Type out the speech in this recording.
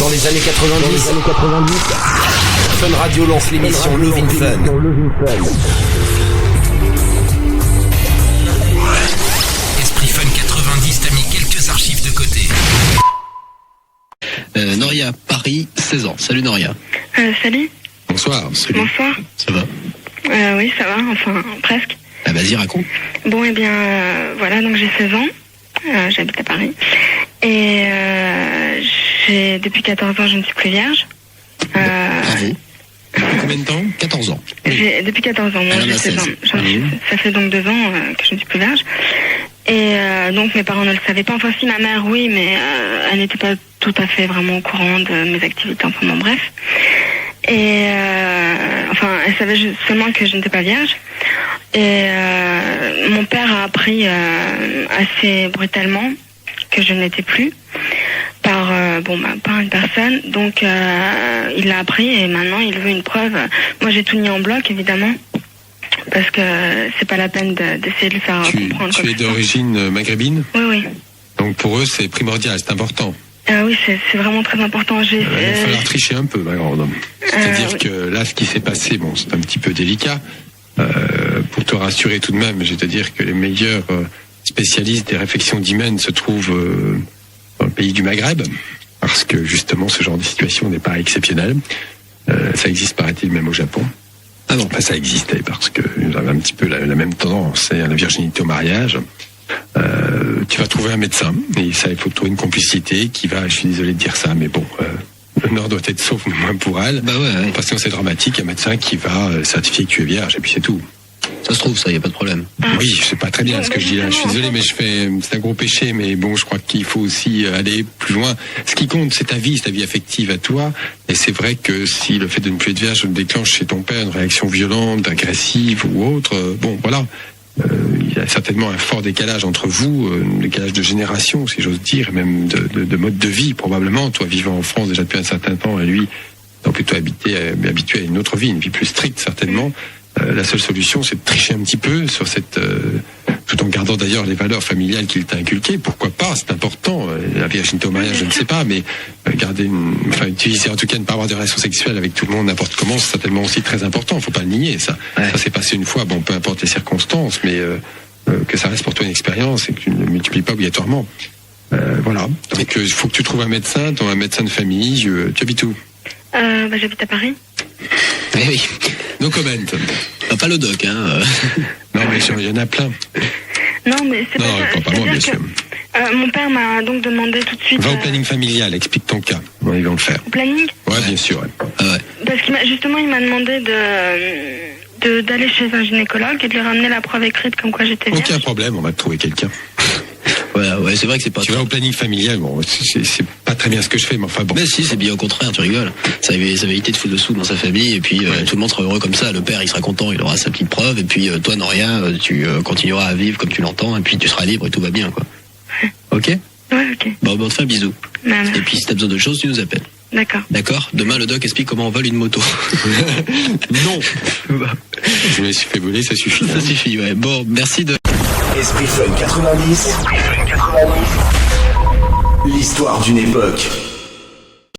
Dans les années 90, Fun Radio lance l'émission Love in Fun. Esprit Fun 90 t'a mis quelques archives de côté. Noria, Paris, 16 ans. Salut Noria. Salut. Bonsoir. Salut. Bonsoir. Ça va? Oui, ça va, enfin, presque. Ah, vas-y, raconte. Bon, eh bien, voilà, donc j'ai 16 ans. J'habite à Paris. Et depuis 14 ans, je ne suis plus vierge. Bravo. Depuis combien de temps? 14 ans. Depuis 14 ans, moi j'ai 16 ans. Ça fait donc 2 ans que je ne suis plus vierge. Et donc mes parents ne le savaient pas. Enfin si, ma mère oui, mais elle n'était pas tout à fait vraiment au courant de mes activités. Enfin bon, bref. Et enfin, elle savait seulement que je n'étais pas vierge. Et mon père a appris assez brutalement que je n'étais plus par une personne. Donc il l'a appris et maintenant il veut une preuve. Moi j'ai tout mis en bloc évidemment. Parce que c'est pas la peine d'essayer de le faire comprendre. Tu es d'origine maghrébine? Oui. Donc pour eux, c'est primordial, c'est important. Oui, c'est vraiment très important. Il va falloir tricher un peu, ma grande. C'est-à-dire que là, ce qui s'est passé, bon, c'est un petit peu délicat. Pour te rassurer tout de même, je vais te dire que les meilleurs spécialistes des réflexions d'hymen se trouvent dans le pays du Maghreb, parce que justement, ce genre de situation n'est pas exceptionnel. Ça existe, paraît-il, même au Japon. Ah non, enfin, ça existait parce que vous avez un petit peu la même tendance, c'est la virginité au mariage. Tu vas trouver un médecin et ça, il faut trouver une complicité qui va, je suis désolé de dire ça, mais bon, l'honneur doit être sauf, mais moins pour elle. Bah ouais. Parce que c'est dramatique, un médecin qui va certifier que tu es vierge et puis c'est tout. Ça se trouve, ça, y a pas de problème. Oui, c'est pas très bien ce que je dis là. Je suis désolé, mais c'est un gros péché, mais bon, je crois qu'il faut aussi aller plus loin. Ce qui compte, c'est ta vie affective à toi. Et c'est vrai que si le fait de ne plus être vierge déclenche chez ton père une réaction violente, agressive ou autre, bon, voilà. Il y a certainement un fort décalage entre vous, décalage de génération, si j'ose dire, et même de mode de vie, probablement. Toi, vivant en France déjà depuis un certain temps, et lui, étant plutôt habitué à une autre vie, une vie plus stricte, certainement. La seule solution, c'est de tricher un petit peu sur cette, tout en gardant d'ailleurs les valeurs familiales qu'il t'a inculquées. Pourquoi pas? C'est important. La virginité au mariage, je ne sais pas, mais utiliser, en tout cas, ne pas avoir de relations sexuelles avec tout le monde n'importe comment, c'est certainement aussi très important. Faut pas le nier, ça. Ouais. Ça s'est passé une fois, bon, peu importe les circonstances, mais que ça reste pour toi une expérience et que tu ne le multiplies pas obligatoirement. Voilà. Donc, il faut que tu trouves un médecin, un médecin de famille. Tu habites où? J'habite à Paris. Oui. No comment. Pas le doc, hein. Non, mais il y en a plein. Non, mais c'est pas moi, bien sûr. Mon père m'a donc demandé tout de suite... Va au planning familial, explique ton cas. Ils vont le faire. Au planning? Ouais, bien sûr. Ouais. Ouais. Parce qu'il m'a demandé d'aller chez un gynécologue et de lui ramener la preuve écrite comme quoi j'étais vierge. Aucun problème, on va te trouver quelqu'un. Ouais, c'est vrai que c'est pas... Tu vas au planning familial, bon, c'est pas très bien ce que je fais, mais enfin bon. Mais si, c'est bien au contraire, tu rigoles. Ça va éviter de foutre le sou dans sa famille, et puis tout le monde sera heureux comme ça. Le père, il sera content, il aura sa petite preuve, et puis toi, Noria, tu continueras à vivre comme tu l'entends, et puis tu seras libre et tout va bien, quoi. Ok? Ouais, ok. Bon, on te fait un bisou. Merci. Et puis si t'as besoin de choses, tu nous appelles. D'accord. D'accord? Demain, le doc explique comment on vole une moto. Non. Je me suis fait voler, ça suffit. Ça suffit, ouais. Bon, merci de... Esprit Fun 90. L'histoire d'une époque.